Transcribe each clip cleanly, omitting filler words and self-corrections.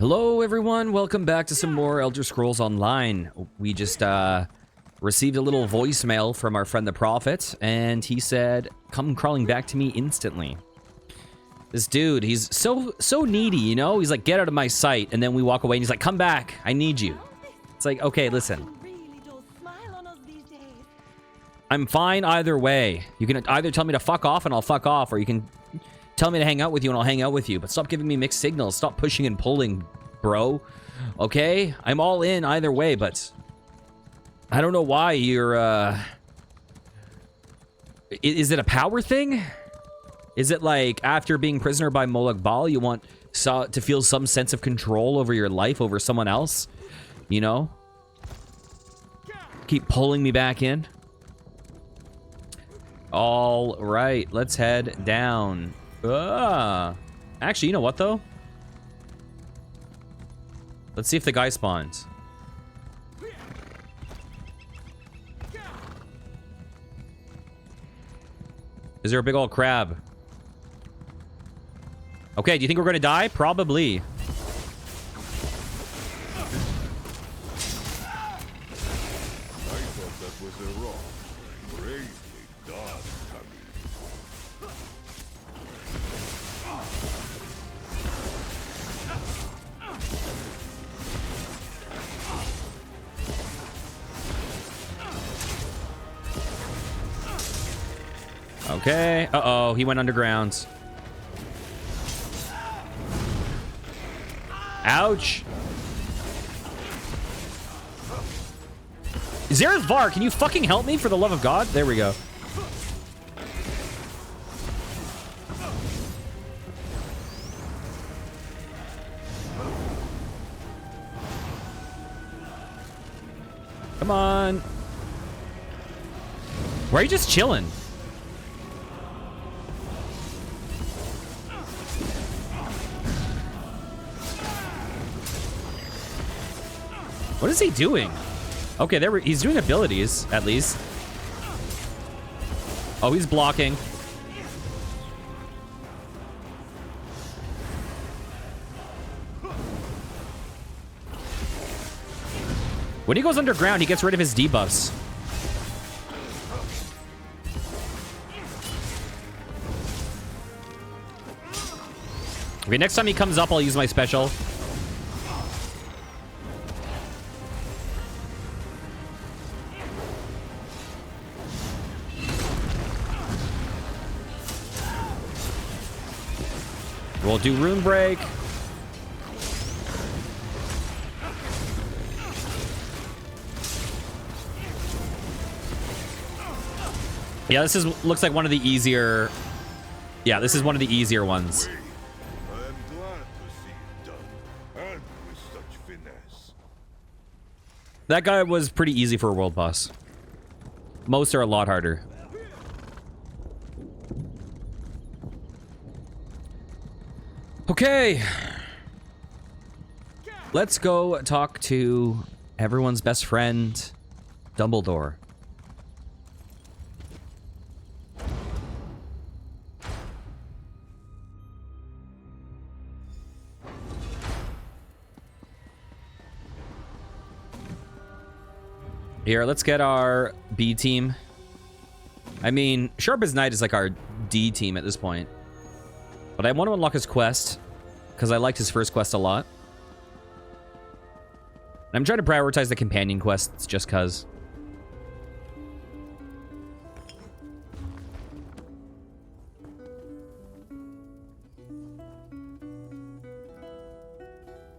Hello everyone, welcome back to some more Elder Scrolls Online. We just received a little voicemail from our friend the Prophet, and he said, come crawling back to me instantly. This dude, he's so needy, you know? He's like, get out of my sight, and then we walk away and he's like, come back, I need you. It's like, okay, listen. I'm fine either way. You can either tell me to fuck off and I'll fuck off, or you can tell me to hang out with you and I'll hang out with you. But stop giving me mixed signals. Stop pushing and pulling, bro. Okay? I'm all in either way, but I don't know why you're, Is it a power thing? Is it like after being prisoner by Molag Bal, you want to feel some sense of control over your life, over someone else? You know? Keep pulling me back in. All right, let's head down. Actually, you know what, though? Let's see if the guy spawns. Is there a big old crab? Okay, do you think we're gonna die? Probably. I thought that was a rock. Bravely done, Okay. Uh-oh, he went underground. Ouch. Zarazvar, can you fucking help me for the love of God? There we go. Come on. Why are you just chilling? What is he doing? Okay, he's doing abilities, at least. Oh, he's blocking. When he goes underground, he gets rid of his debuffs. Okay, next time he comes up, I'll use my special. We'll do Rune Break. Yeah, looks like one of the easier. Yeah, this is one of the easier ones. I am glad to see it done, and with such finesse. That guy was pretty easy for a world boss. Most are a lot harder. Okay. Let's go talk to everyone's best friend, Dumbledore. Here, let's get our B team. I mean, Sharp as Knight is like our D team at this point. But I want to unlock his quest, because I liked his first quest a lot. And I'm trying to prioritize the companion quests, just because.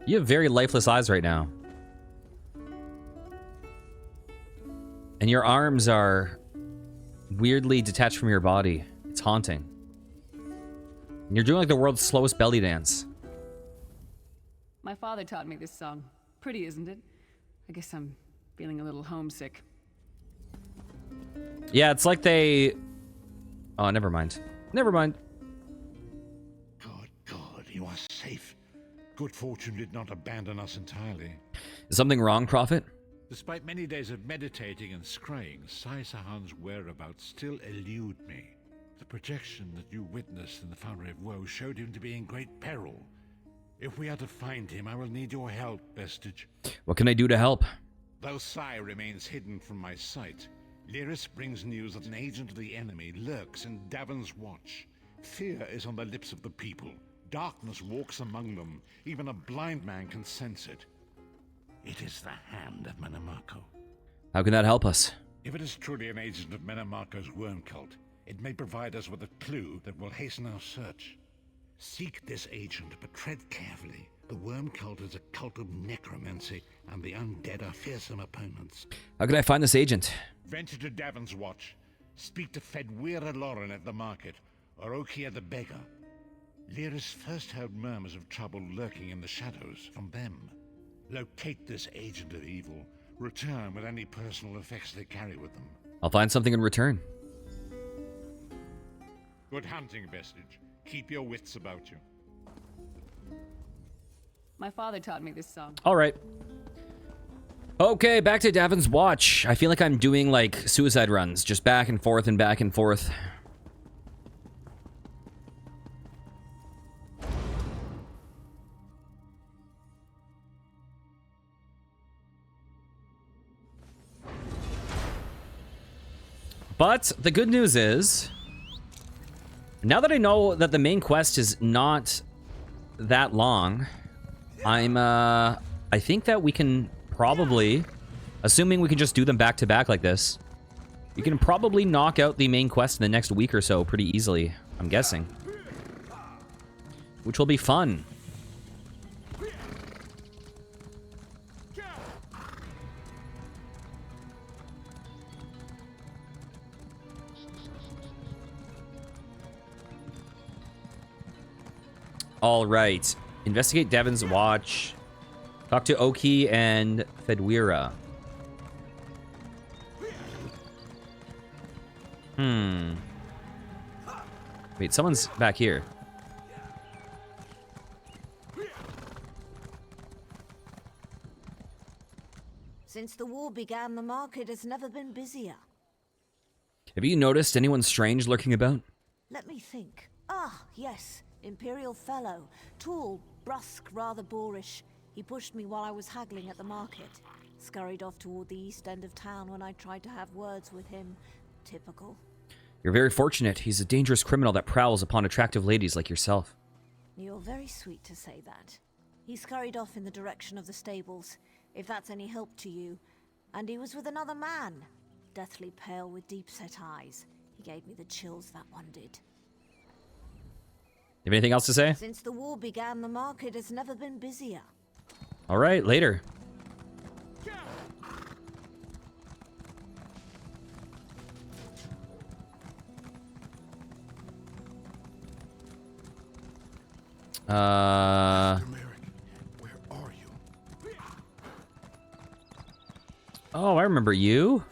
You have very lifeless eyes right now. And your arms are weirdly detached from your body. It's haunting. And you're doing like the world's slowest belly dance. My father taught me this song. Pretty, isn't it? I guess I'm feeling a little homesick. Yeah, it's like they... Oh, never mind. Never mind. God, you are safe. Good fortune did not abandon us entirely. Is something wrong, Prophet? Despite many days of meditating and scrying, Sai Sahan's whereabouts still elude me. The projection that you witnessed in the Foundry of Woe showed him to be in great peril. If we are to find him, I will need your help, Vestige. What can I do to help? Though Sai remains hidden from my sight, Lyris brings news that an agent of the enemy lurks in Davon's watch. Fear is on the lips of the people. Darkness walks among them. Even a blind man can sense it. It is the hand of Menamarco. How can that help us? If it is truly an agent of Menamarco's worm cult, it may provide us with a clue that will hasten our search. Seek this agent, but tread carefully. The worm cult is a cult of necromancy, and the undead are fearsome opponents. How can I find this agent? Venture to Davon's watch. Speak to Fedwira Lauren at the market, or Okia the beggar. Lyris first heard murmurs of trouble lurking in the shadows from them. Locate this agent of evil. Return with any personal effects they carry with them. I'll find something in return. Good hunting, Vestige. Keep your wits about you. My father taught me this song. All right. Okay, back to Davon's watch. I feel like I'm doing like suicide runs, just back and forth and back and forth. But the good news is, now that I know that the main quest is not that long, I think that we can probably, assuming we can just do them back to back like this, you can probably knock out the main quest in the next week or so pretty easily, I'm guessing. Which will be fun. All right. Investigate Davon's watch. Talk to Oki and Fedwira. Wait, someone's back here. Since the war began, the market has never been busier. Have you noticed anyone strange lurking about? Let me think. Ah, yes. Imperial fellow. Tall, brusque, rather boorish. He pushed me while I was haggling at the market. Scurried off toward the east end of town when I tried to have words with him. Typical. You're very fortunate. He's a dangerous criminal that prowls upon attractive ladies like yourself. You're very sweet to say that. He scurried off in the direction of the stables, if that's any help to you. And he was with another man. Deathly pale with deep-set eyes. He gave me the chills, that one did. You have anything else to say? Since the war began, the market has never been busier. All right, later. Merrick, where are you? Oh, I remember you.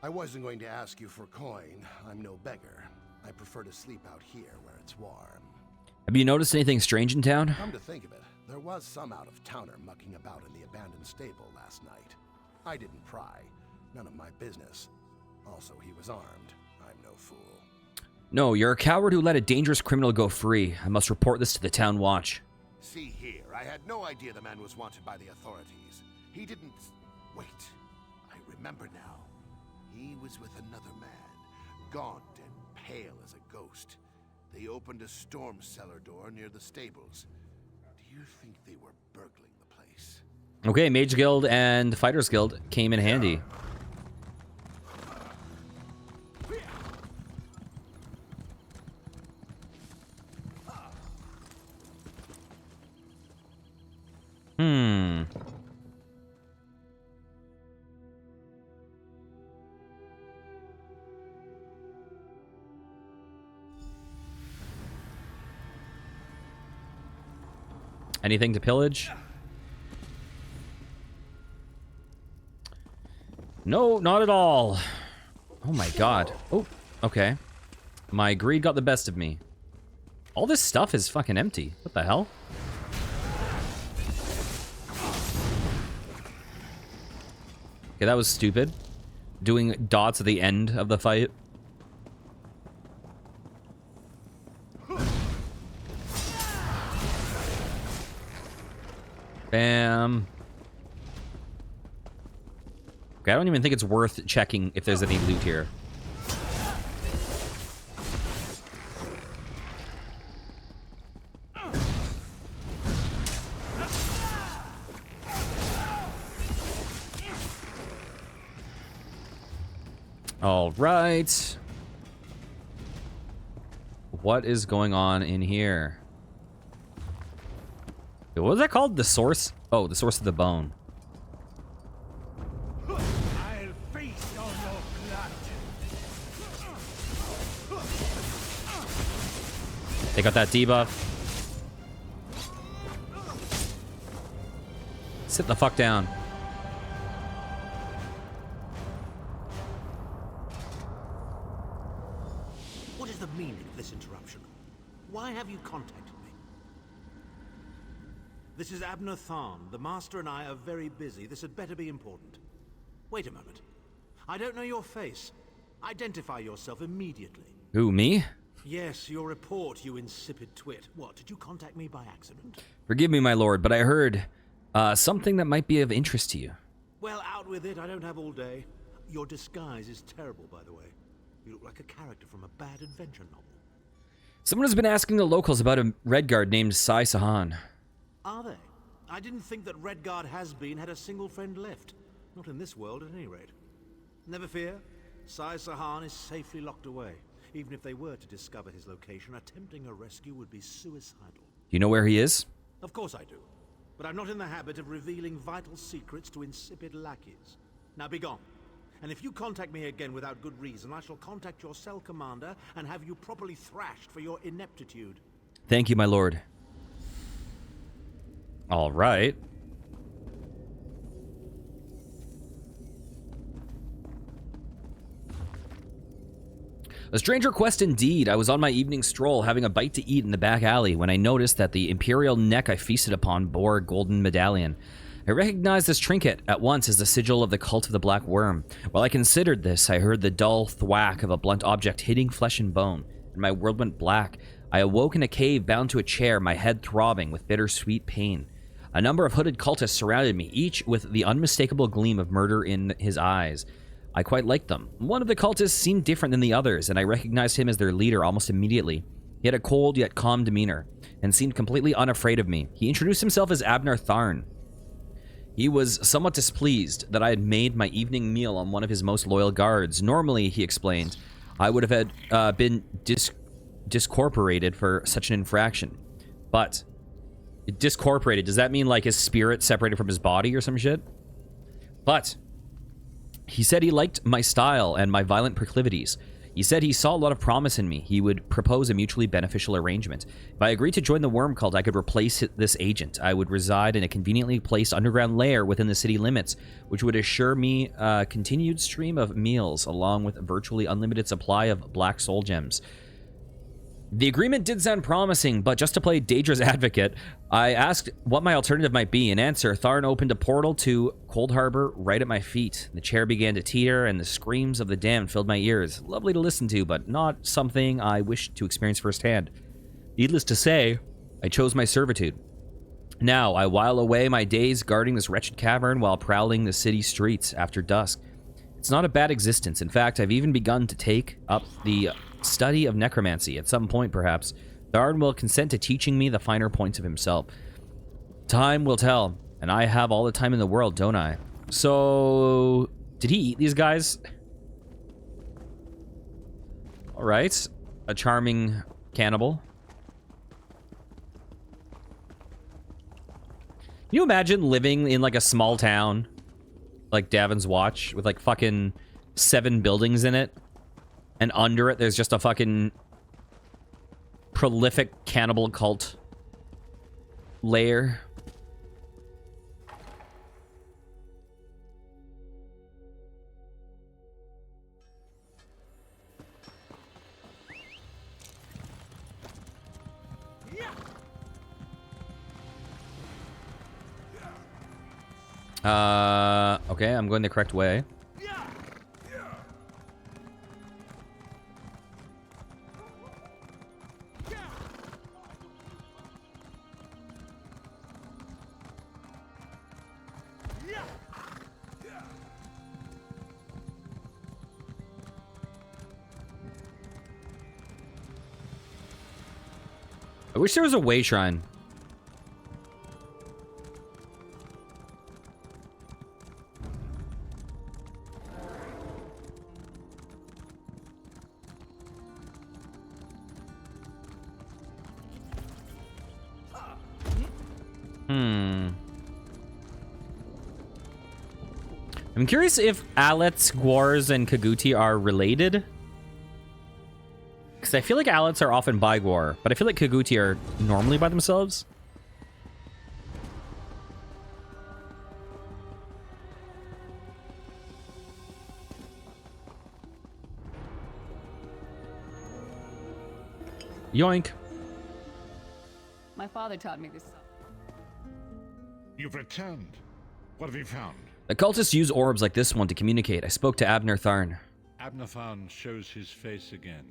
I wasn't going to ask you for coin. I'm no beggar. I prefer to sleep out here where it's warm. Have you noticed anything strange in town? Come to think of it, there was some out-of-towner mucking about in the abandoned stable last night. I didn't pry. None of my business. Also, he was armed. I'm no fool. No, you're a coward who let a dangerous criminal go free. I must report this to the town watch. See here, I had no idea the man was wanted by the authorities. He didn't... Wait, I remember now. He was with another man, gaunt and pale as a ghost. They opened a storm cellar door near the stables. Do you think they were burgling the place? Okay, Mage Guild and Fighters Guild came in handy. Anything to pillage? No, not at all. Oh my god. Oh, okay. My greed got the best of me. All this stuff is fucking empty. What the hell? Okay, that was stupid. Doing dots at the end of the fight. Bam. Okay, I don't even think it's worth checking if there's any loot here. All right. What is going on in here? What was that called? The source? Oh, the source of the bone. I'll feast on your blood. They got that debuff. Sit the fuck down. What is the meaning of this interruption? Why have you contacted me? This is Abner Tharn. The Master and I are very busy. This had better be important. Wait a moment. I don't know your face. Identify yourself immediately. Who, me? Yes, your report, you insipid twit. What, did you contact me by accident? Forgive me, my lord, but I heard something that might be of interest to you. Well, out with it. I don't have all day. Your disguise is terrible, by the way. You look like a character from a bad adventure novel. Someone has been asking the locals about a Redguard named Sai Sahan. Are they? I didn't think that Redguard has-been had a single friend left. Not in this world, at any rate. Never fear. Sai Sahan is safely locked away. Even if they were to discover his location, attempting a rescue would be suicidal. Do you know where he is? Of course I do. But I'm not in the habit of revealing vital secrets to insipid lackeys. Now be gone. And if you contact me again without good reason, I shall contact your cell commander and have you properly thrashed for your ineptitude. Thank you, my lord. All right. A stranger quest indeed. I was on my evening stroll having a bite to eat in the back alley when I noticed that the imperial neck I feasted upon bore a golden medallion. I recognized this trinket at once as the sigil of the cult of the Black Worm. While I considered this, I heard the dull thwack of a blunt object hitting flesh and bone, and my world went black. I awoke in a cave bound to a chair, my head throbbing with bittersweet pain. A number of hooded cultists surrounded me, each with the unmistakable gleam of murder in his eyes. I quite liked them. One of the cultists seemed different than the others, and I recognized him as their leader almost immediately. He had a cold yet calm demeanor, and seemed completely unafraid of me. He introduced himself as Abner Tharn. He was somewhat displeased that I had made my evening meal on one of his most loyal guards. Normally, he explained, I would have been discorporated for such an infraction. But, discorporated, does that mean like his spirit separated from his body or some shit? But, he said he liked my style and my violent proclivities. He said he saw a lot of promise in me. He would propose a mutually beneficial arrangement. If I agreed to join the Worm Cult, I could replace this agent. I would reside in a conveniently placed underground lair within the city limits, which would assure me a continued stream of meals, along with a virtually unlimited supply of black soul gems. The agreement did sound promising, but just to play Daedra's advocate, I asked what my alternative might be. In answer, Tharn opened a portal to Cold Harbor right at my feet. The chair began to teeter, and the screams of the damned filled my ears. Lovely to listen to, but not something I wished to experience firsthand. Needless to say, I chose my servitude. Now, I while away my days guarding this wretched cavern while prowling the city streets after dusk. It's not a bad existence. In fact, I've even begun to take up the study of necromancy. At some point, perhaps, Tharn will consent to teaching me the finer points of himself. Time will tell, and I have all the time in the world, don't I? So, did he eat these guys? All right, a charming cannibal. Can you imagine living in like a small town like Davin's Watch with like fucking 7 buildings in it? And under it, there's just a fucking prolific cannibal cult lair. Okay, I'm going the correct way. wish there was a way shrine. I'm curious if Alets, Gwars, and Kaguti are related. Because I feel like Alets are often by Gwar, but I feel like Kaguti are normally by themselves. Yoink. My father taught me this song. You've returned. What have you found? The cultists use orbs like this one to communicate. I spoke to Abner Tharn. Abner Tharn shows his face again.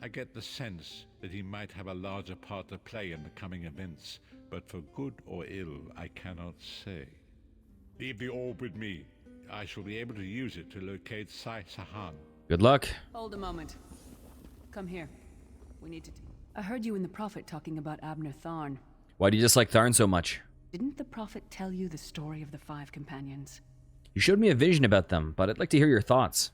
I get the sense that he might have a larger part to play in the coming events, but for good or ill, I cannot say. Leave the orb with me. I shall be able to use it to locate Sai Sahan. Good luck. Hold a moment. Come here. We need to... I heard you and the Prophet talking about Abner Tharn. Why do you dislike Tharn so much? Didn't the Prophet tell you the story of the 5 companions? You showed me a vision about them, but I'd like to hear your thoughts.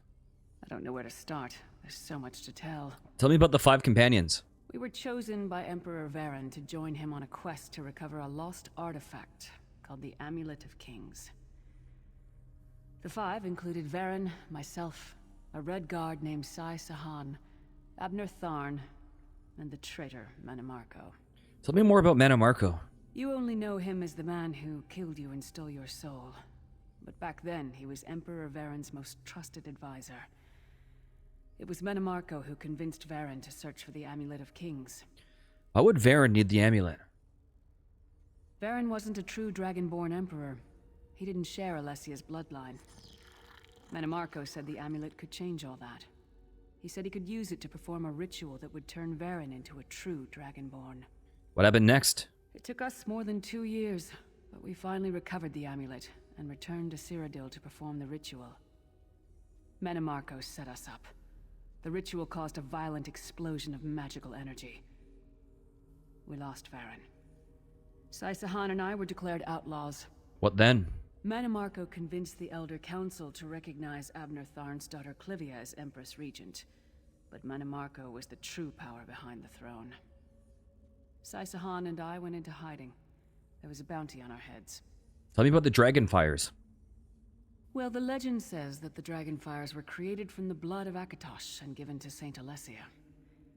I don't know where to start. There's so much to tell. Tell me about the 5 companions. We were chosen by Emperor Varen to join him on a quest to recover a lost artifact called the Amulet of Kings. The 5 included Varen, myself, a Red Guard named Sai Sahan, Abner Tharn, and the traitor Mannimarco. Tell me more about Mannimarco. You only know him as the man who killed you and stole your soul. But back then, he was Emperor Varen's most trusted advisor. It was Mannimarco who convinced Varen to search for the Amulet of Kings. Why would Varen need the amulet? Varen wasn't a true Dragonborn Emperor. He didn't share Alessia's bloodline. Mannimarco said the amulet could change all that. He said he could use it to perform a ritual that would turn Varen into a true Dragonborn. What happened next? It took us more than 2 years, but we finally recovered the amulet and returned to Cyrodiil to perform the ritual. Mannimarco set us up. The ritual caused a violent explosion of magical energy. We lost Varen. Sai Sahan and I were declared outlaws. What then? Mannimarco convinced the Elder Council to recognize Abner Tharn's daughter Clivia as Empress Regent, but Mannimarco was the true power behind the throne. Sai Sahan and I went into hiding. There was a bounty on our heads. Tell me about the Dragonfires. Well, the legend says that the Dragonfires were created from the blood of Akatosh and given to Saint Alessia.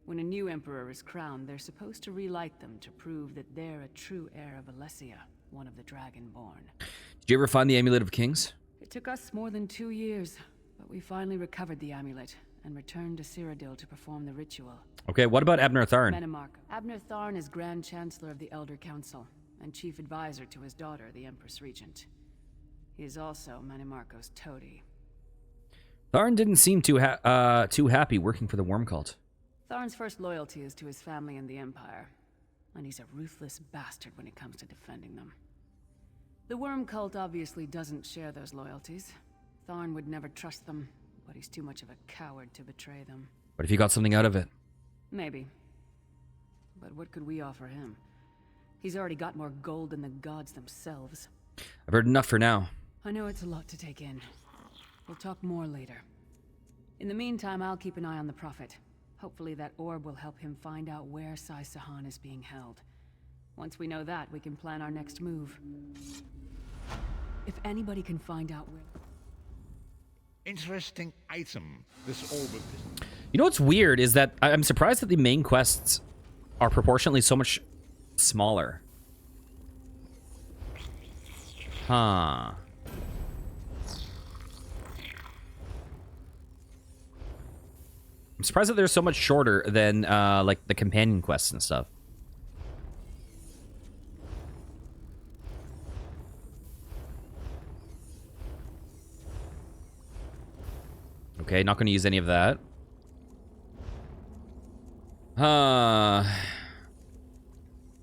When a new emperor is crowned, they're supposed to relight them to prove that they're a true heir of Alessia, one of the Dragonborn. Did you ever find the Amulet of Kings? It took us more than 2 years, but we finally recovered the amulet and returned to Cyrodiil to perform the ritual. Okay, what about Abner Tharn? Mannimarco. Abner Tharn is Grand Chancellor of the Elder Council and Chief Advisor to his daughter, the Empress Regent. He is also Mannimarco's toady. Tharn didn't seem too happy working for the Worm Cult. Tharn's first loyalty is to his family and the Empire, and he's a ruthless bastard when it comes to defending them. The Worm Cult obviously doesn't share those loyalties. Tharn would never trust them, but he's too much of a coward to betray them. What if you got something out of it? Maybe. But what could we offer him? He's already got more gold than the gods themselves. I've heard enough for now. I know it's a lot to take in. We'll talk more later. In the meantime, I'll keep an eye on the Prophet. Hopefully that orb will help him find out where Sai Sahan is being held. Once we know that, we can plan our next move. If anybody can find out where... Interesting item, this orb of... You know what's weird is that I'm surprised that the main quests are proportionally so much smaller. Huh. I'm surprised that they're so much shorter than like the companion quests and stuff. Okay, not going to use any of that.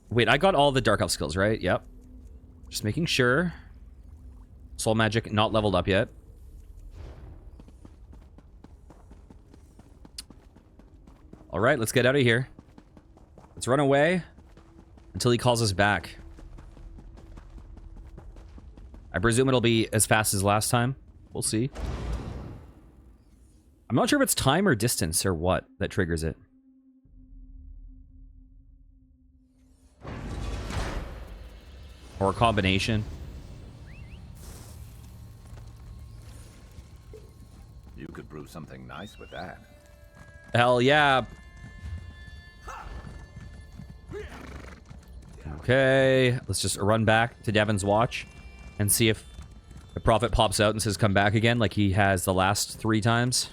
Wait, I got all the Dark Elf skills, right? Yep. Just making sure. Soul Magic not leveled up yet. All right, let's get out of here. Let's run away. until he calls us back. I presume it'll be as fast as last time. We'll see. I'm not sure if it's time or distance or what that triggers it. Or a combination. You could brew something nice with that. Hell yeah. Okay, let's just run back to Devon's watch and see if the prophet pops out and says come back again like he has the last 3 times.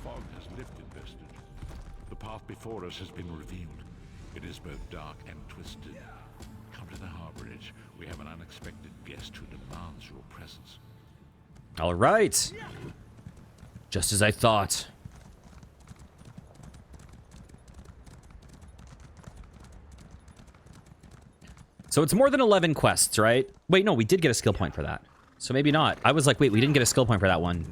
Fog has lifted, Vestige. The path before us has been revealed. It is both dark and twisted. Come to the harborage. We have an unexpected guest who demands your presence. All right. Just as I thought. So it's more than 11 quests, right? Wait, no, we did get a skill point for that. So maybe not. I was like, wait, we didn't get a skill point for that one.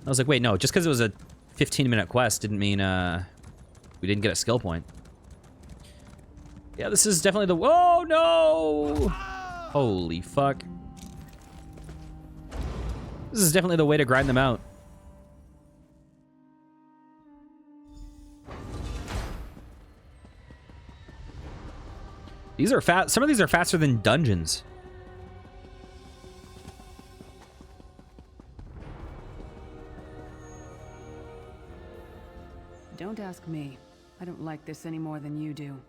I was like, wait, no, just because it was a 15-minute quest didn't mean we didn't get a skill point. Yeah, this is definitely the... Oh, no! Holy fuck. This is definitely the way to grind them out. These are fast. Some of these are faster than dungeons. Don't ask me. I don't like this any more than you do.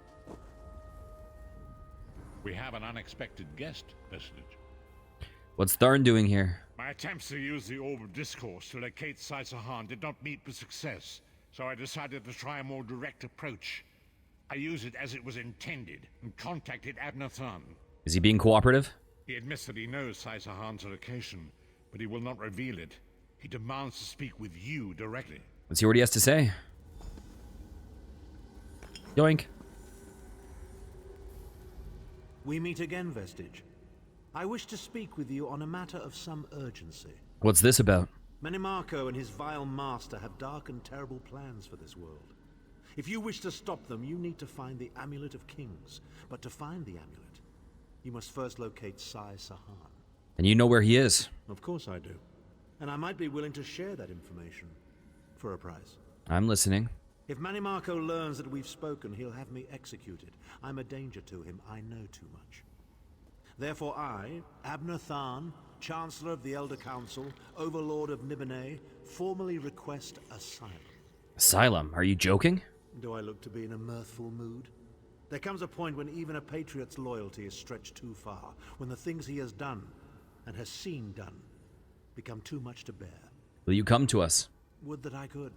We have an unexpected guest, Vestige. What's Tharn doing here? My attempts to use the Orb of Discourse to locate Sai-Sahan did not meet with success, so I decided to try a more direct approach. I used it as it was intended and contacted Abner Tharn. Is he being cooperative? He admits that he knows Sai-Sahan's location, but he will not reveal it. He demands to speak with you directly. Let's see what he has to say. Yoink. We meet again, Vestige. I wish to speak with you on a matter of some urgency. What's this about? Menimarco and his vile master have dark and terrible plans for this world. If you wish to stop them, you need to find the Amulet of Kings. But to find the amulet, you must first locate Sai-Sahan. And you know where he is. Of course I do. And I might be willing to share that information. For a price. I'm listening. If Menimarco learns that we've spoken, he'll have me executed. I'm a danger to him. I know too much. Therefore I, Abner Tharn, Chancellor of the Elder Council, Overlord of Nibene, formally request asylum. Asylum? Are you joking? Do I look to be in a mirthful mood? There comes a point when even a patriot's loyalty is stretched too far, when the things he has done, and has seen done, become too much to bear. Will you come to us? Would that I could.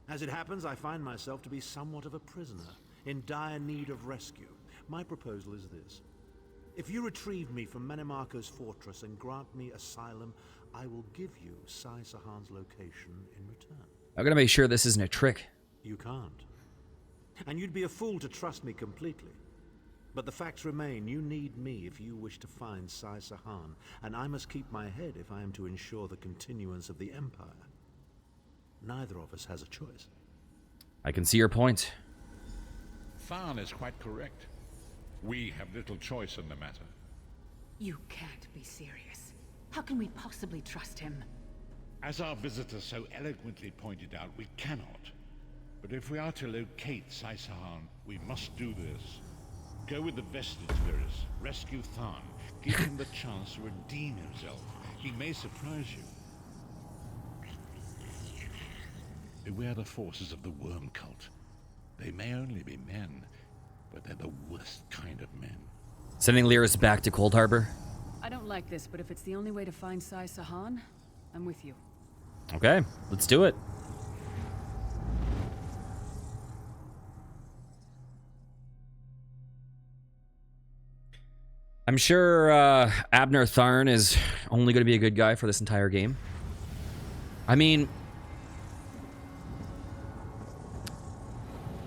As it happens, I find myself to be somewhat of a prisoner, in dire need of rescue. My proposal is this. If you retrieve me from Menimarco's fortress and grant me asylum, I will give you Sai-Sahan's location in return. I'm gonna make sure this isn't a trick. You can't. And you'd be a fool to trust me completely. But the facts remain, you need me if you wish to find Sai-Sahan, and I must keep my head if I am to ensure the continuance of the Empire. Neither of us has a choice. I can see your point. Tharn is quite correct. We have little choice in the matter. You can't be serious. How can we possibly trust him? As our visitor so eloquently pointed out, we cannot. But if we are to locate Sai-Sahan, we must do this. Go with the Vestige Virus, rescue Tharn, give him the chance to redeem himself. He may surprise you. Beware the forces of the worm cult. They may only be men, but they're the worst kind of men. Sending Lyris back to Cold Harbor. I don't like this, but if it's the only way to find Sai-Sahan, I'm with you. Okay, let's do it. I'm sure Abner Tharn is only going to be a good guy for this entire game. I mean,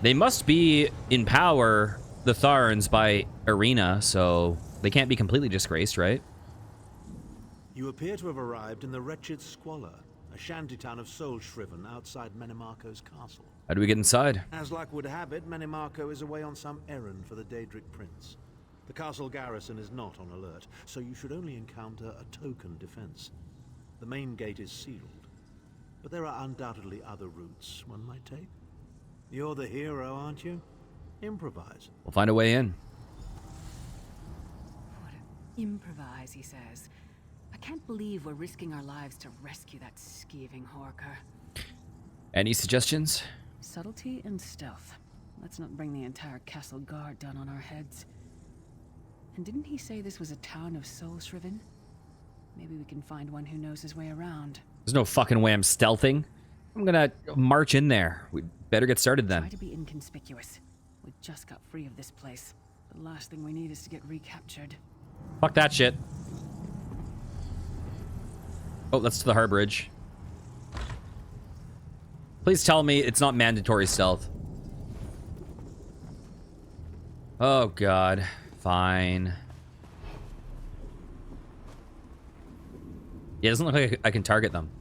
they must be in power the Tharns by Arena, so they can't be completely disgraced, right? You appear to have arrived in the wretched Squalor, a shantytown of Soulshriven outside Menimarco's castle. How do we get inside? As luck would have it, Menimarco is away on some errand for the Daedric Prince. The castle garrison is not on alert, so you should only encounter a token defense. The main gate is sealed, but there are undoubtedly other routes one might take. You're the hero, aren't you? Improvise. We'll find a way in. Improvise, he says. I can't believe we're risking our lives to rescue that skeeving Horker. Any suggestions? Subtlety and stealth. Let's not bring the entire castle guard down on our heads. And didn't he say this was a town of Soulshriven? Maybe we can find one who knows his way around. There's no fucking way I'm stealthing. I'm gonna march in there. We better get started then. Try to be inconspicuous. We just got free of this place. The last thing we need is to get recaptured. Fuck that shit. Oh, that's to the Harbridge. Please tell me it's not mandatory stealth. Oh, God. Fine. Yeah, it doesn't look like I can target them.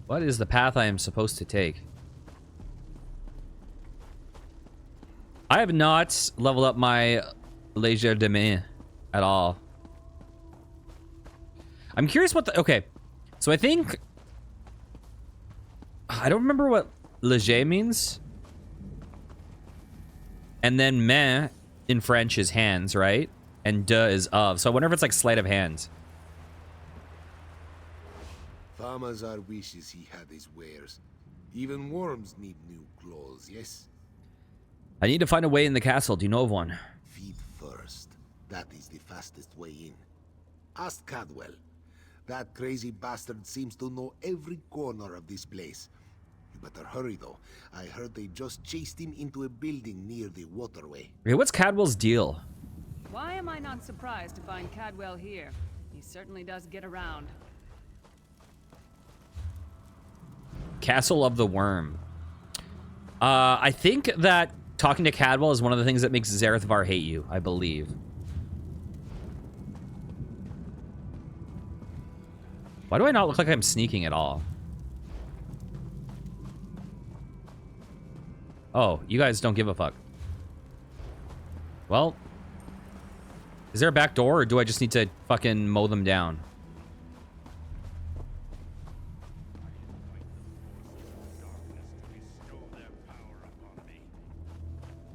What is the path I am supposed to take? I have not leveled up my Legerdemain at all. I'm curious what the... Okay. So I think... I don't remember what Leger means. And then main in French is hands, right? And de is of. So I wonder if it's like sleight of hand. Farmazar wishes he had his wares. Even worms need new clothes, yes? I need to find a way in the castle. Do you know of one? Feet first. That is the fastest way in. Ask Cadwell. That crazy bastard seems to know every corner of this place. You better hurry, though. I heard they just chased him into a building near the waterway. Okay, what's Cadwell's deal? Why am I not surprised to find Cadwell here? He certainly does get around. Castle of the Worm. I think that talking to Cadwell is one of the things that makes Zarethvar hate you, I believe. Why do I not look like I'm sneaking at all? Oh, you guys don't give a fuck. Well, is there a back door, or do I just need to fucking mow them down?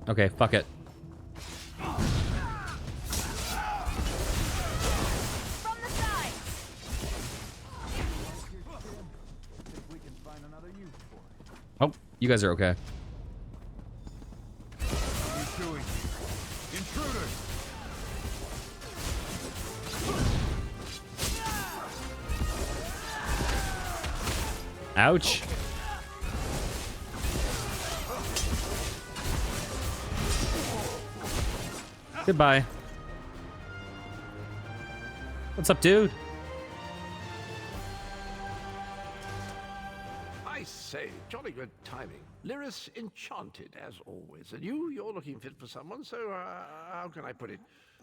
Okay, fuck it. From the side! Oh, you guys are okay. Ouch. Goodbye. What's up, dude? I say, jolly good timing. Lyris enchanted, as always. And you're looking fit for someone, so how can I put it?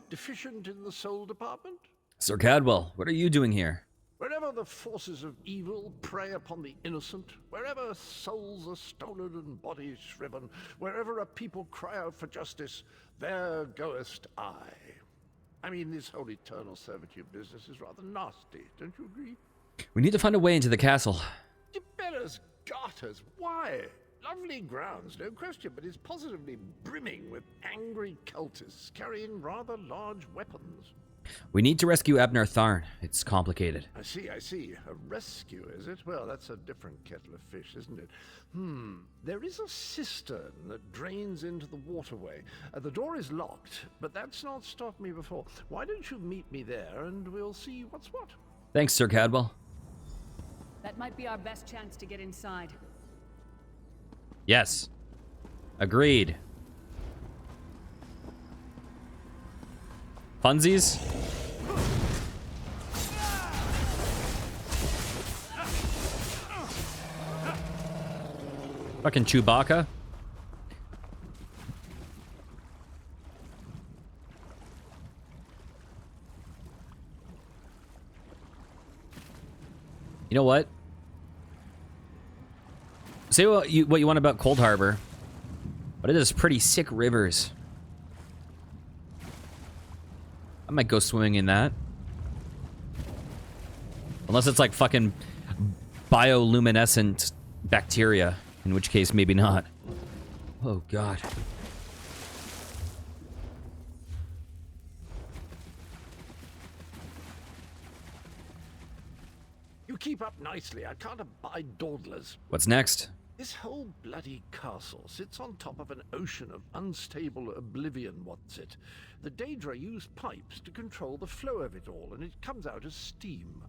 Deficient in the soul department? Sir Cadwell, what are you doing here? Wherever the forces of evil prey upon the innocent, wherever souls are stolen and bodies shriven, wherever a people cry out for justice, there goest I. I mean, this whole eternal servitude business is rather nasty, don't you agree? We need to find a way into the castle. Gebeller's garters, why? Lovely grounds, no question, but it's positively brimming with angry cultists carrying rather large weapons. We need to rescue Abner Tharn. It's complicated. I see. A rescue, is it? Well, that's a different kettle of fish, isn't it? There is a cistern that drains into the waterway. The door is locked, but that's not stopped me before. Why don't you meet me there, and we'll see what's what? Thanks, Sir Cadwell. That might be our best chance to get inside. Yes. Agreed. Funsies? Fucking Chewbacca. You know what? Say what you want about Cold Harbor, but it is pretty sick rivers. I might go swimming in that. Unless it's like fucking bioluminescent bacteria, in which case maybe not. Oh god. You keep up nicely. I can't abide dawdlers. What's next? This whole bloody castle sits on top of an ocean of unstable oblivion, what's it? The Daedra use pipes to control the flow of it all, and it comes out as steam.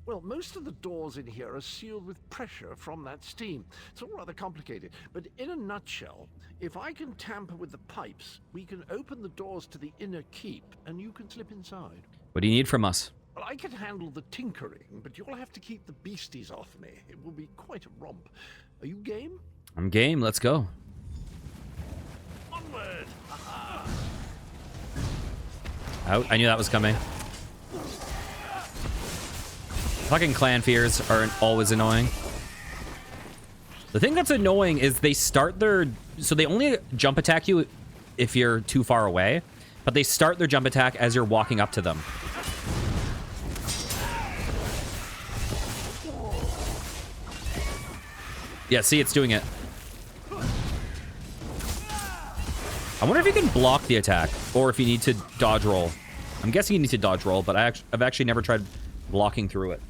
Well, most of the doors in here are sealed with pressure from that steam. It's all rather complicated, but in a nutshell, if I can tamper with the pipes, we can open the doors to the inner keep, and you can slip inside. What do you need from us? Well, I can handle the tinkering, but you'll have to keep the beasties off me. It will be quite a romp. Are you game? I'm game. Let's go. Onward! Out. I knew that was coming. Fucking clan fears are always annoying. The thing that's annoying is they start their... So they only jump attack you if you're too far away, but they start their jump attack as you're walking up to them. Yeah, see, it's doing it. I wonder if you can block the attack, or if you need to dodge roll. I'm guessing you need to dodge roll, but I've actually never tried blocking through it.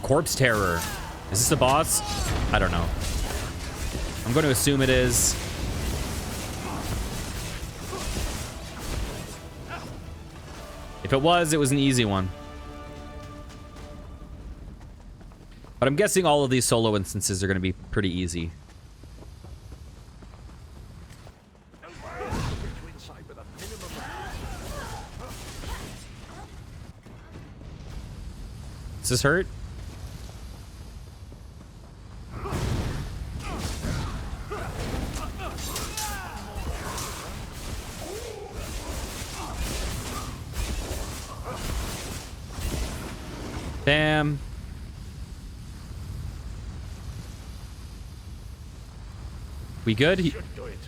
Corpse Terror. Is this a boss? I don't know. I'm going to assume it is. If it was an easy one. But I'm guessing all of these solo instances are going to be pretty easy. Does this hurt? Bam. We good? Should do it.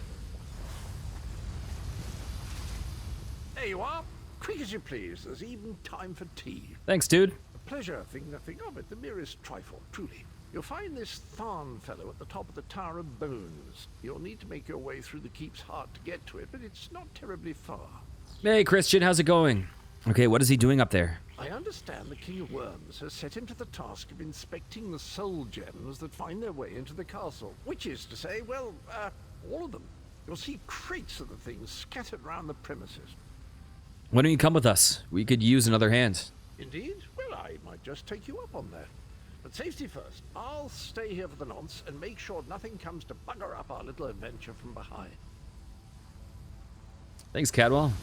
There you are. Quick as you please. There's even time for tea. Thanks, dude. A pleasure, think nothing of it. The merest trifle, truly. You'll find this Tharn fellow at the top of the Tower of Bones. You'll need to make your way through the keep's heart to get to it, but it's not terribly far. Hey, Christian, how's it going? Okay, what is he doing up there? I understand the King of Worms has set him to the task of inspecting the soul gems that find their way into the castle. Which is to say, well, all of them. You'll see crates of the things scattered around the premises. Why don't you come with us? We could use another hand. Indeed? Well, I might just take you up on that. But safety first. I'll stay here for the nonce and make sure nothing comes to bugger up our little adventure from behind. Thanks, Cadwell.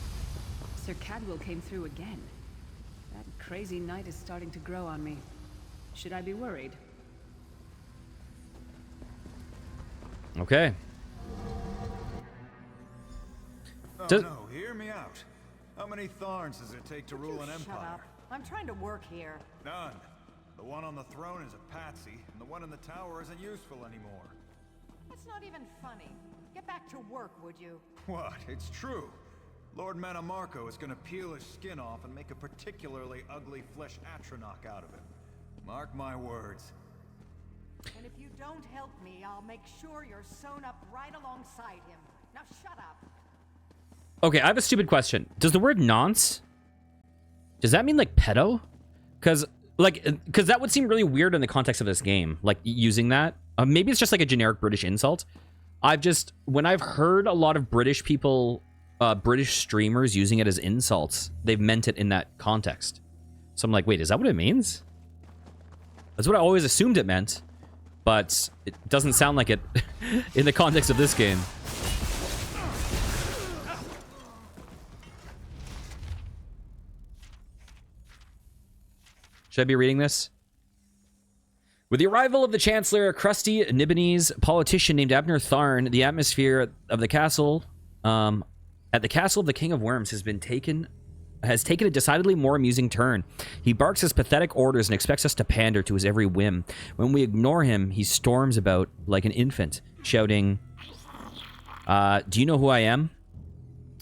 Sir Cadwell came through again. That crazy night is starting to grow on me. Should I be worried? Okay. Oh, Does- no, hear me out. How many Tharns does it take to rule an empire? Shut up. I'm trying to work here. None. The one on the throne is a patsy, and the one in the tower isn't useful anymore. That's not even funny. Get back to work, would you? What? It's true. Lord Manamarco is gonna peel his skin off and make a particularly ugly flesh atronach out of him. Mark my words. And if you don't help me, I'll make sure you're sewn up right alongside him. Now shut up. Okay, I have a stupid question. Does the word nonce, does that mean like pedo? Because that would seem really weird in the context of this game, like using that. Maybe it's just like a generic British insult. When I've heard a lot of British people, British streamers using it as insults, they've meant it in that context. So I'm like, wait, is that what it means? That's what I always assumed it meant. but it doesn't sound like it in the context of this game. Should I be reading this? With the arrival of the Chancellor, a crusty Nibonese politician named Abner Tharn, the atmosphere of the castle, at the castle of the King of Worms has taken a decidedly more amusing turn. He barks his pathetic orders and expects us to pander to his every whim. When we ignore him, he storms about like an infant, shouting, do you know who I am?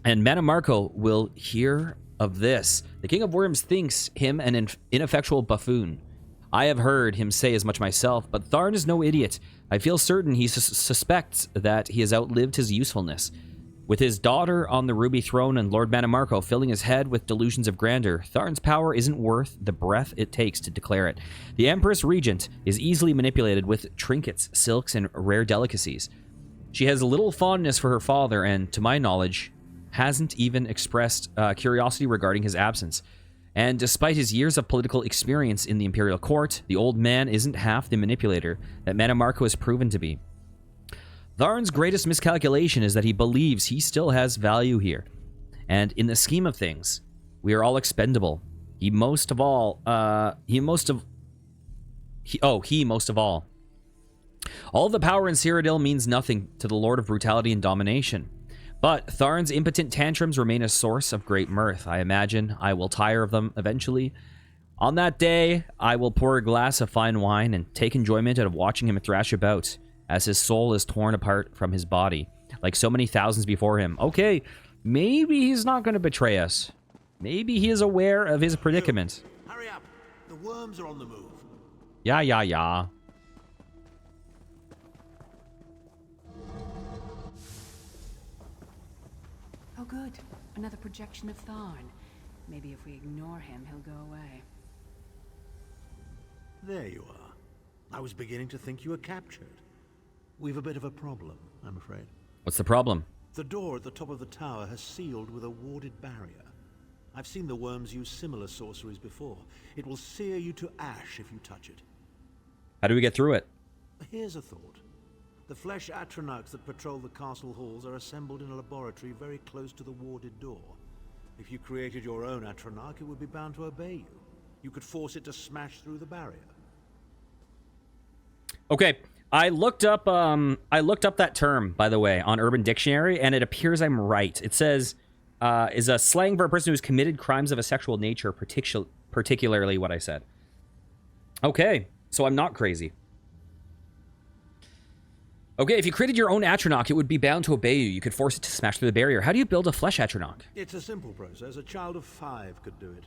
And Manamarco will hear of this. The King of Worms thinks him an ineffectual buffoon. I have heard him say as much myself, but Tharn is no idiot. I feel certain he suspects that he has outlived his usefulness. With his daughter on the ruby throne and Lord Manamarco filling his head with delusions of grandeur, Tharn's power isn't worth the breath it takes to declare it. The Empress Regent is easily manipulated with trinkets, silks, and rare delicacies. She has little fondness for her father and, to my knowledge, hasn't even expressed curiosity regarding his absence. And despite his years of political experience in the Imperial Court, the old man isn't half the manipulator that Manamarco has proven to be. Tharn's greatest miscalculation is that he believes he still has value here. And in the scheme of things, we are all expendable. He most of all. All the power in Cyrodiil means nothing to the Lord of Brutality and Domination. But Tharn's impotent tantrums remain a source of great mirth. I imagine I will tire of them eventually. On that day, I will pour a glass of fine wine and take enjoyment out of watching him thrash about, as his soul is torn apart from his body, like so many thousands before him. Okay, maybe he's not going to betray us. Maybe he is aware of his predicament. Hurry up. The worms are on the move. Yeah. Oh, good. Another projection of Tharn. Maybe if we ignore him, he'll go away. There you are. I was beginning to think you were captured. We've a bit of a problem, I'm afraid. What's the problem? The door at the top of the tower has sealed with a warded barrier. I've seen the worms use similar sorceries before. It will sear you to ash if you touch it. How do we get through it? Here's a thought. The flesh atronachs that patrol the castle halls are assembled in a laboratory very close to the warded door. If you created your own atronach, it would be bound to obey you. You could force it to smash through the barrier. Okay, I looked up that term, by the way, on Urban Dictionary, and it appears I'm right. It says is a slang for a person who's committed crimes of a sexual nature, particularly what I said. Okay, so I'm not crazy. Okay, if you created your own atronach, it would be bound to obey you. You could force it to smash through the barrier. How do you build a flesh atronach? It's a simple process. A child of 5 could do it.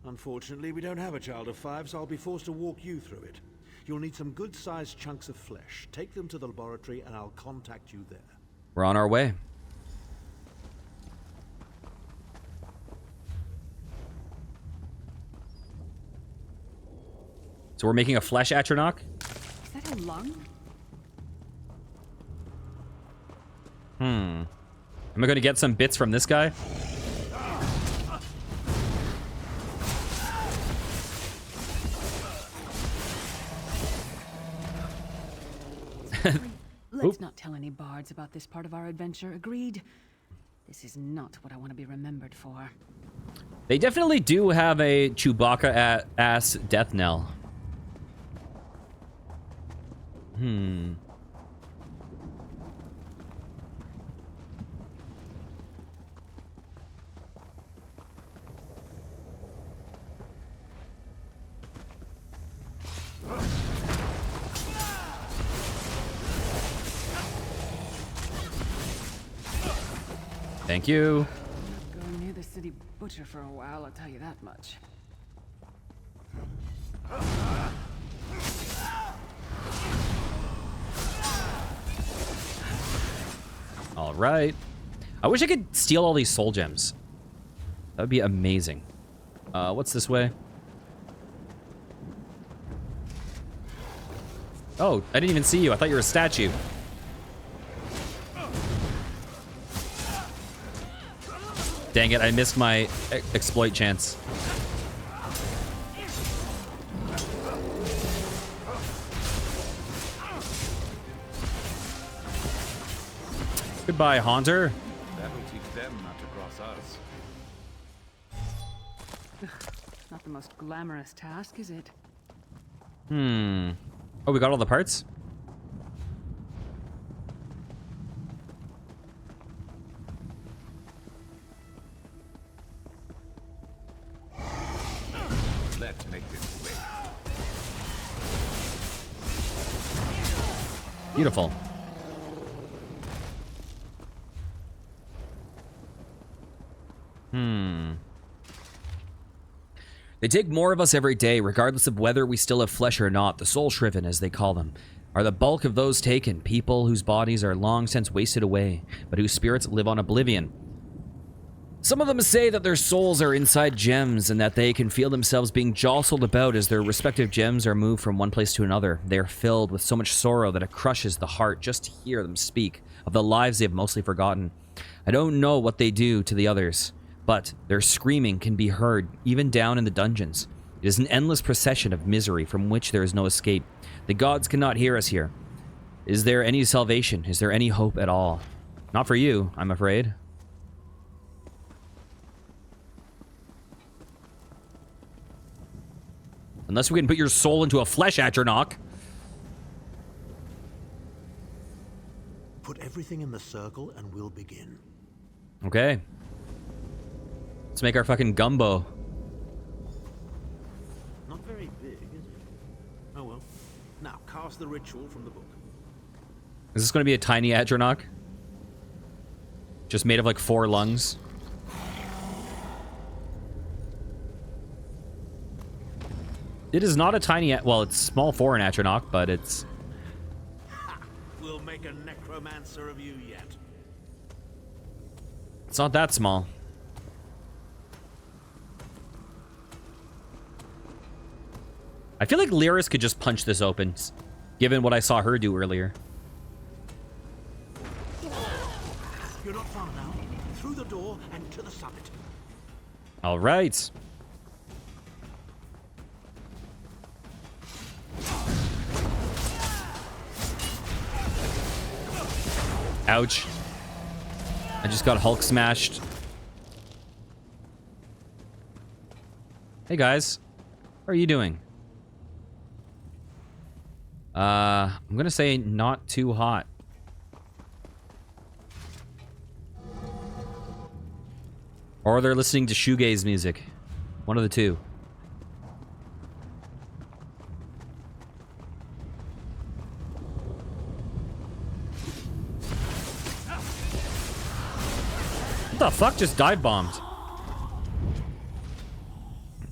Unfortunately, we don't have a child of 5, so I'll be forced to walk you through it. You'll need some good-sized chunks of flesh. Take them to the laboratory, and I'll contact you there. We're on our way. So we're making a flesh atronach? Is that a lung? Am I going to get some bits from this guy? Let's not tell any bards about this part of our adventure, agreed? This is not what I want to be remembered for. They definitely do have a Chewbacca-ass death knell. Thank you. I'm not going near the city butcher for a while, I'll tell you that much. All right. I wish I could steal all these soul gems. That would be amazing. What's this way? Oh, I didn't even see you. I thought you were a statue. Dang it, I missed my exploit chance. Goodbye, Haunter. That'll teach them not to cross us. Not the most glamorous task, is it? Oh, we got all the parts? Let's make this quick. Beautiful. They take more of us every day, regardless of whether we still have flesh or not. The soul shriven, as they call them, are the bulk of those taken, people whose bodies are long since wasted away, but whose spirits live on oblivion. Some of them say that their souls are inside gems and that they can feel themselves being jostled about as their respective gems are moved from one place to another. They are filled with so much sorrow that it crushes the heart just to hear them speak of the lives they have mostly forgotten. I don't know what they do to the others, but their screaming can be heard even down in the dungeons. It is an endless procession of misery from which there is no escape. The gods cannot hear us here. Is there any salvation? Is there any hope at all? Not for you, I'm afraid. Unless we can put your soul into a flesh atronach. Put everything in the circle and we'll begin. Okay. Let's make our fucking gumbo. Not very big, is it? Oh well. Now, cast the ritual from the book. Is this going to be a tiny atronach? Just made of like 4 lungs? It is not a tiny... Well, it's small for an atronach, but it's... We'll make a necromancer of you yet. It's not that small. I feel like Lyris could just punch this open, given what I saw her do earlier. You're not far now. Through the door and to the summit. All right. Ouch. I just got Hulk smashed. Hey guys. How are you doing? I'm gonna say not too hot. Or they're listening to shoegaze music. One of the two. What the fuck just dive bombed?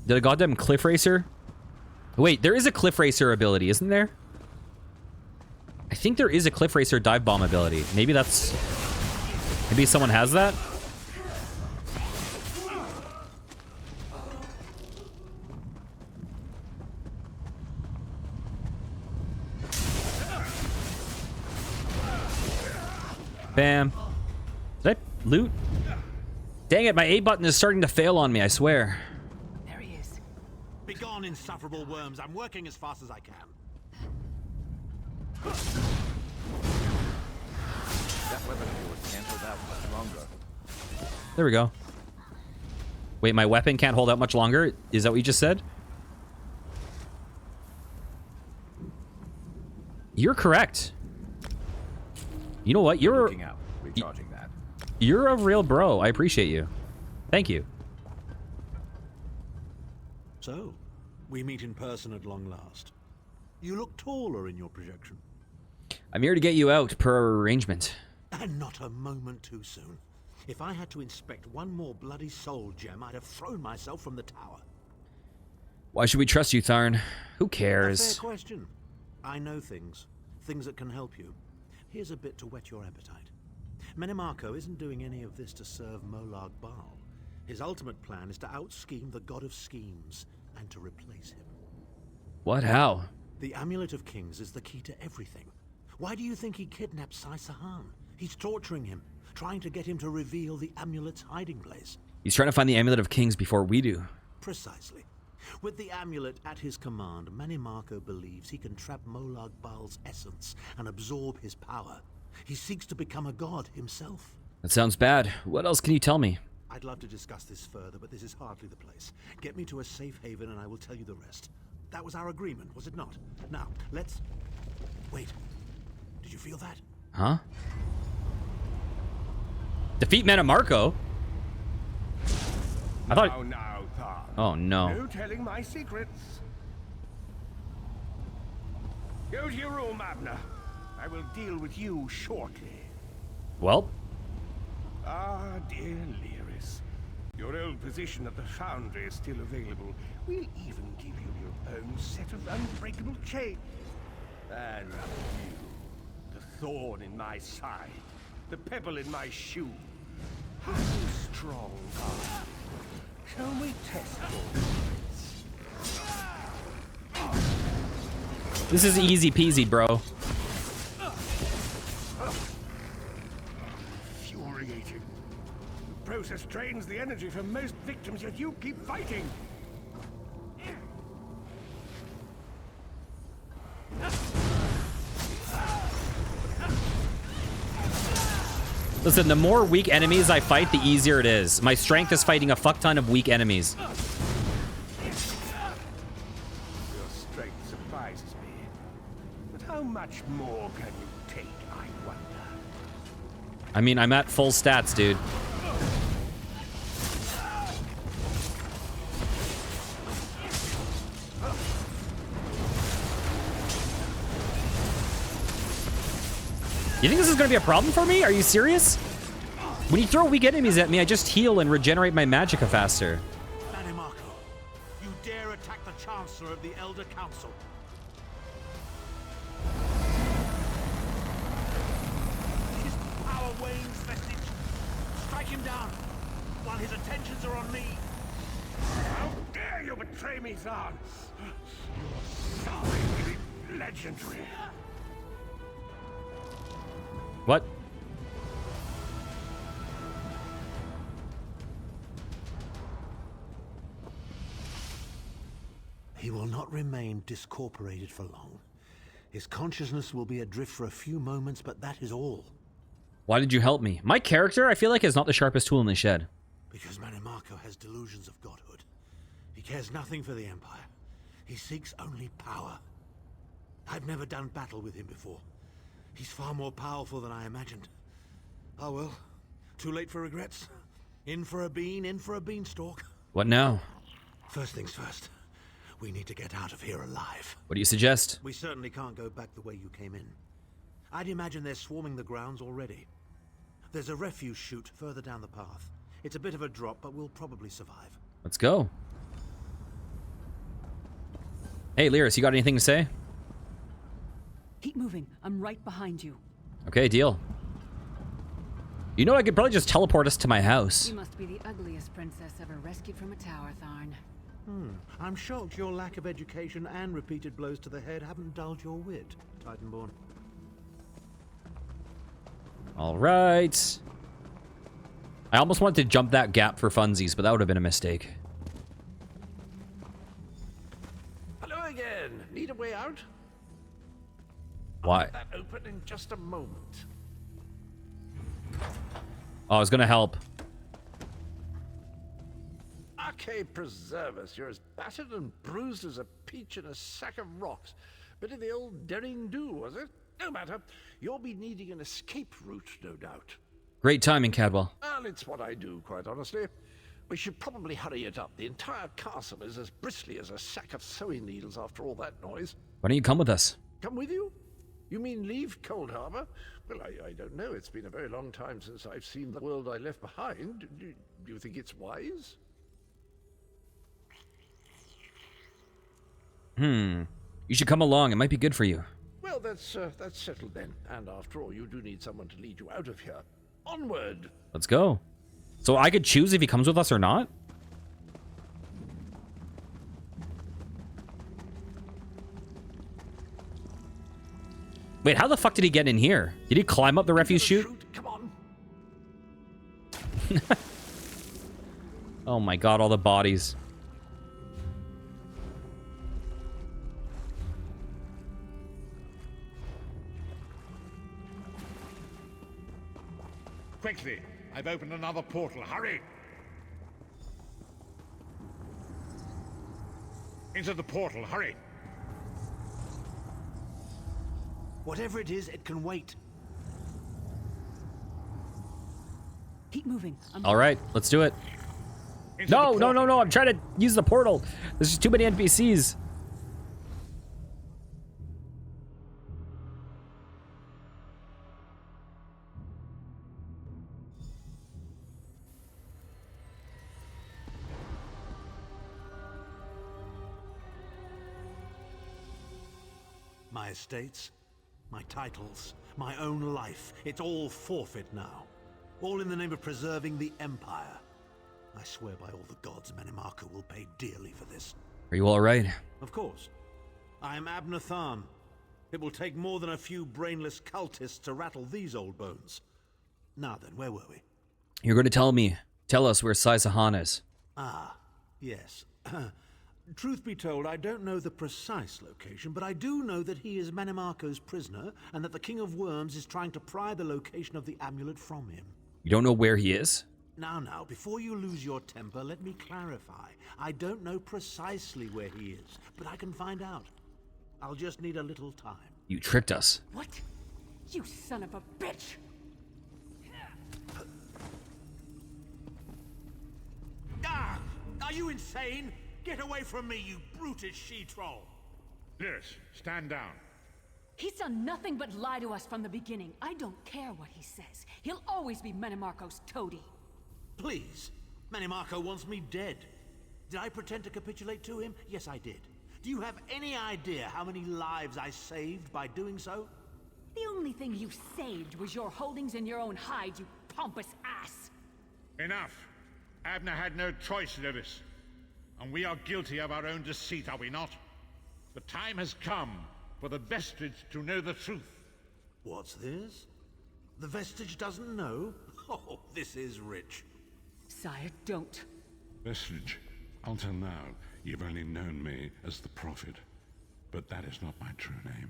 Did a goddamn cliff racer? Wait, there is a cliff racer ability, isn't there? I think there is a cliff racer dive bomb ability. Maybe that's... Maybe someone has that? Bam. Did I loot? Dang it, my A button is starting to fail on me, I swear. There he is. Begone, insufferable worms. I'm working as fast as I can. That weapon of yours can't hold out much longer. There we go. Wait, my weapon can't hold out much longer? Is that what you just said? You're correct. You know what? You're... Looking out, recharging that. You're a real bro. I appreciate you. Thank you. So, we meet in person at long last. You look taller in your projection. I'm here to get you out, per our arrangement. And not a moment too soon. If I had to inspect one more bloody soul gem, I'd have thrown myself from the tower. Why should we trust you, Tharn? Who A cares? fair question. I know things. Things that can help you. Here's a bit to whet your appetite. Menimarco isn't doing any of this to serve Molag Bal. His ultimate plan is to out-scheme the god of schemes and to replace him. What? How? The Amulet of Kings is the key to everything. Why do you think he kidnapped Sai Sahan? He's torturing him, trying to get him to reveal the amulet's hiding place. He's trying to find the Amulet of Kings before we do. Precisely. With the amulet at his command, Menimarco believes he can trap Molag Bal's essence and absorb his power. He seeks to become a god himself. That sounds bad. What else can you tell me? I'd love to discuss this further, but this is hardly the place. Get me to a safe haven and I will tell you the rest. That was our agreement, was it not? Now, let's... Wait. Did you feel that? Huh? Defeat Manamarco? I thought... Now, Tharn. Oh, no. No telling my secrets. Go to your room, Abner. I will deal with you shortly. Well, Ah, dear Lyris. Your old position at the Foundry is still available. We'll even give you your own set of unbreakable chains. And you, the thorn in my side, the pebble in my shoe. How strong are you? Shall we test your limits? this is easy peasy, bro. Infuriating. The process drains the energy from most victims, yet you keep fighting. Listen, the more weak enemies I fight, the easier it is. My strength is fighting a fuck ton of weak enemies. Your strength surprises me. But how much more can you take, I wonder? I mean, I'm at full stats, dude. You think this is going to be a problem for me? Are you serious? When you throw weak enemies at me, I just heal and regenerate my magicka faster. Manamarco, you dare attack the Chancellor of the Elder Council. His power wanes, vestige. Strike him down while his attentions are on me. How dare you betray me, Zahn? Your sorry, legendary. What? He will not remain discorporated for long. His consciousness will be adrift for a few moments, but that is all. Why did you help me? My character, I feel like, is not the sharpest tool in the shed. Because Manamarco has delusions of godhood. He cares nothing for the Empire. He seeks only power. I've never done battle with him before. He's far more powerful than I imagined. Oh well, too late for regrets. In for a bean, in for a beanstalk. What now? First things first. We need to get out of here alive. What do you suggest? We certainly can't go back the way you came in. I'd imagine they're swarming the grounds already. There's a refuse chute further down the path. It's a bit of a drop, but we'll probably survive. Let's go. Hey, Lyris, you got anything to say? Keep moving. I'm right behind you. Okay, deal. You know, I could probably just teleport us to my house. You must be the ugliest princess ever rescued from a tower, Tharn. I'm shocked your lack of education and repeated blows to the head haven't dulled your wit, Titanborn. All right. I almost wanted to jump that gap for funsies, but that would have been a mistake. Hello again. Need a way out? Why? That open in just a moment. Oh, I was gonna help. Arcade preserve us. You're as battered and bruised as a peach in a sack of rocks. Bit of the old daring do, was it? No matter. You'll be needing an escape route, no doubt. Great timing, Cadwell. Well, it's what I do, quite honestly. We should probably hurry it up. The entire castle is as bristly as a sack of sewing needles after all that noise. Why don't you come with us? Come with you? You mean leave Cold Harbor? Well, I don't know. It's been a very long time since I've seen the world I left behind. Do you think it's wise? You should come along. It might be good for you. Well, that's settled then. And after all, you do need someone to lead you out of here. Onward! Let's go. So I could choose if he comes with us or not? Wait, how the fuck did he get in here? Did he climb up the refuse chute? Come on. Oh my god, all the bodies. Quickly! I've opened another portal. Hurry! Into the portal. Hurry! Whatever it is, it can wait. Keep moving. All right, let's do it. Into No, the no, no, portal. no. I'm trying to use the portal. There's just too many NPCs. My estates, my titles, my own life. It's all forfeit now. All in the name of preserving the Empire. I swear by all the gods, Manimarco will pay dearly for this. Are you all right? Of course. I am Abner Tharn. It will take more than a few brainless cultists to rattle these old bones. Now then, where were we? You're going to tell us where Sai Sahan is. Ah, yes. Truth be told, I don't know the precise location, but I do know that he is Manimarco's prisoner, and that the King of Worms is trying to pry the location of the amulet from him. You don't know where he is? Now, before you lose your temper, let me clarify. I don't know precisely where he is, but I can find out. I'll just need a little time. You tricked us. What? You son of a bitch! Ah! Are you insane? Get away from me, you brutish she-troll! Lyris, stand down. He's done nothing but lie to us from the beginning. I don't care what he says. He'll always be Manimarco's toady. Please. Manimarco wants me dead. Did I pretend to capitulate to him? Yes, I did. Do you have any idea how many lives I saved by doing so? The only thing you saved was your holdings in your own hide, you pompous ass! Enough. Abner had no choice, Lyris. And we are guilty of our own deceit, are we not? The time has come for the Vestige to know the truth. What's this? The Vestige doesn't know? Oh, this is rich. Sire, don't. Vestige, until now, you've only known me as the Prophet. But that is not my true name.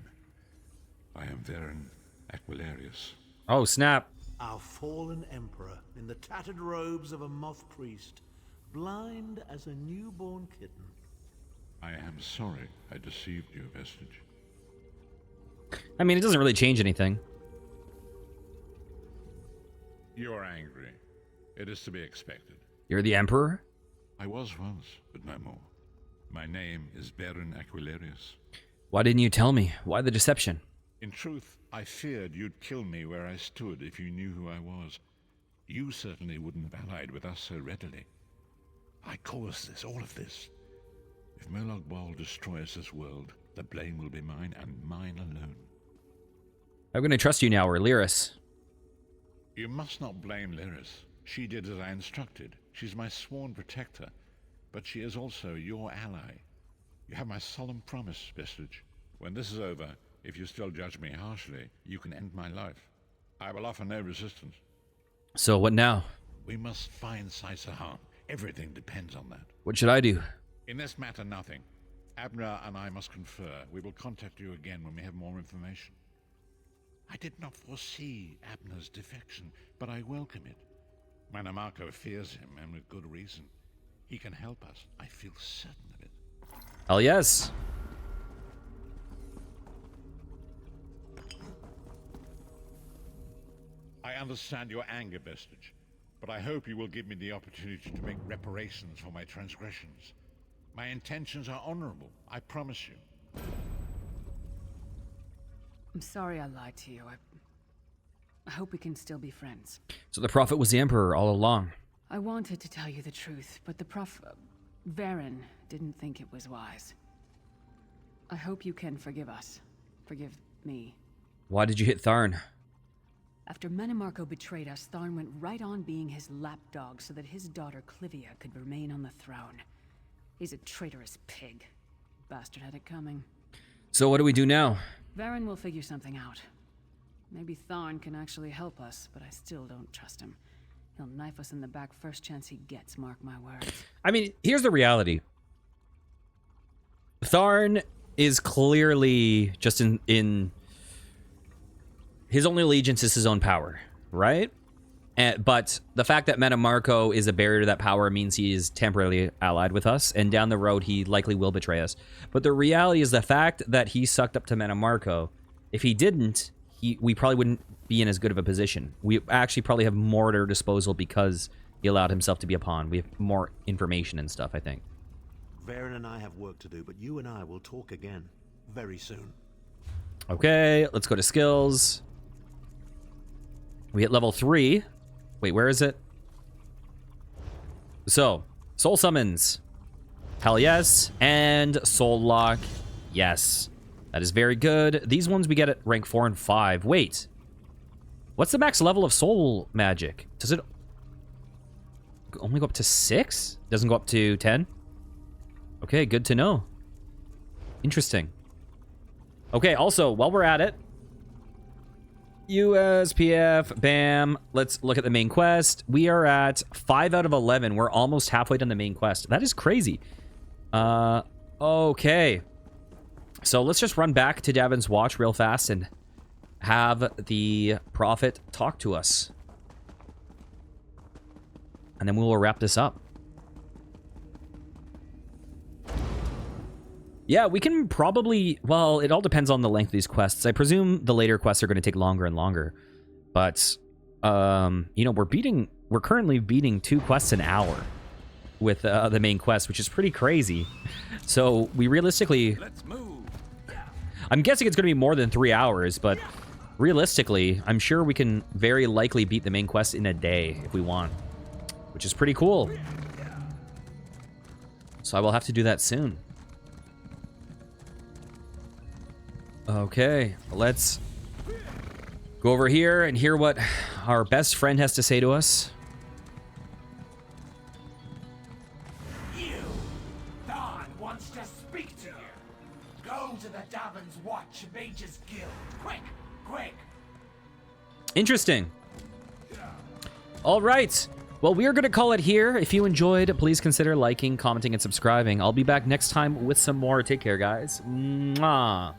I am Varen Aquilarius. Oh, snap. Our fallen emperor, in the tattered robes of a moth priest, blind as a newborn kitten. I am sorry I deceived you, Vestige. I mean, it doesn't really change anything. You are angry. It is to be expected. You're the Emperor? I was once, but no more. My name is Varen Aquilarius. Why didn't you tell me? Why the deception? In truth, I feared you'd kill me where I stood if you knew who I was. You certainly wouldn't have allied with us so readily. I caused this, all of this. If Molag Bal destroys this world, the blame will be mine and mine alone. I'm going to trust you now, or Lyris. You must not blame Lyris. She did as I instructed. She's my sworn protector, but she is also your ally. You have my solemn promise, Vestige. When this is over, if you still judge me harshly, you can end my life. I will offer no resistance. So what now? We must find Sai Sahan. Everything depends on that. What should I do? In this matter, nothing. Abner and I must confer. We will contact you again when we have more information. I did not foresee Abner's defection, but I welcome it. Manimarco fears him, and with good reason. He can help us. I feel certain of it. Hell yes. I understand your anger, Vestige, but I hope you will give me the opportunity to make reparations for my transgressions. My intentions are honorable, I promise you. I'm sorry I lied to you. I hope we can still be friends. So the Prophet was the Emperor all along. I wanted to tell you the truth, but the Varen didn't think it was wise. I hope you can forgive us. Forgive me. Why did you hit Tharn? After Manimarco betrayed us, Tharn went right on being his lapdog so that his daughter Clivia could remain on the throne. He's a traitorous pig. Bastard had it coming. So what do we do now? Varen will figure something out. Maybe Tharn can actually help us, but I still don't trust him. He'll knife us in the back first chance he gets, mark my words. I mean, here's the reality. Tharn is clearly just in his only allegiance is his own power, right? But the fact that Metamarco is a barrier to that power means he is temporarily allied with us, and down the road he likely will betray us. But the reality is the fact that he sucked up to Metamarco, if he didn't, we probably wouldn't be in as good of a position. We actually probably have more at our disposal because he allowed himself to be a pawn. We have more information and stuff, I think. Varen and I have work to do, but you and I will talk again very soon. Okay, let's go to skills. We hit level 3. Wait, where is it? So, soul summons. Hell yes. And soul lock. Yes. That is very good. These ones we get at rank 4 and 5. Wait. What's the max level of soul magic? Does it only go up to 6? Doesn't go up to 10? Okay, good to know. Interesting. Okay, also, while we're at it, USPF, bam. Let's look at the main quest. We are at 5 out of 11. We're almost halfway done the main quest. That is crazy. Okay. So let's just run back to Davin's Watch real fast and have the Prophet talk to us. And then we will wrap this up. Yeah, we can probably... Well, it all depends on the length of these quests. I presume the later quests are going to take longer and longer. But, you know, we're currently beating 2 quests an hour with the main quest, which is pretty crazy. So, we realistically... Let's move. I'm guessing it's going to be more than 3 hours, but realistically, I'm sure we can very likely beat the main quest in a day if we want. Which is pretty cool. So, I will have to do that soon. Okay, let's go over here and hear what our best friend has to say to us. You! Dawn wants to speak to you! Go to the Davin's Watch Mages Guild! Quick! Quick! Interesting. All right. Well, we are going to call it here. If you enjoyed, please consider liking, commenting, and subscribing. I'll be back next time with some more. Take care, guys. Mwah.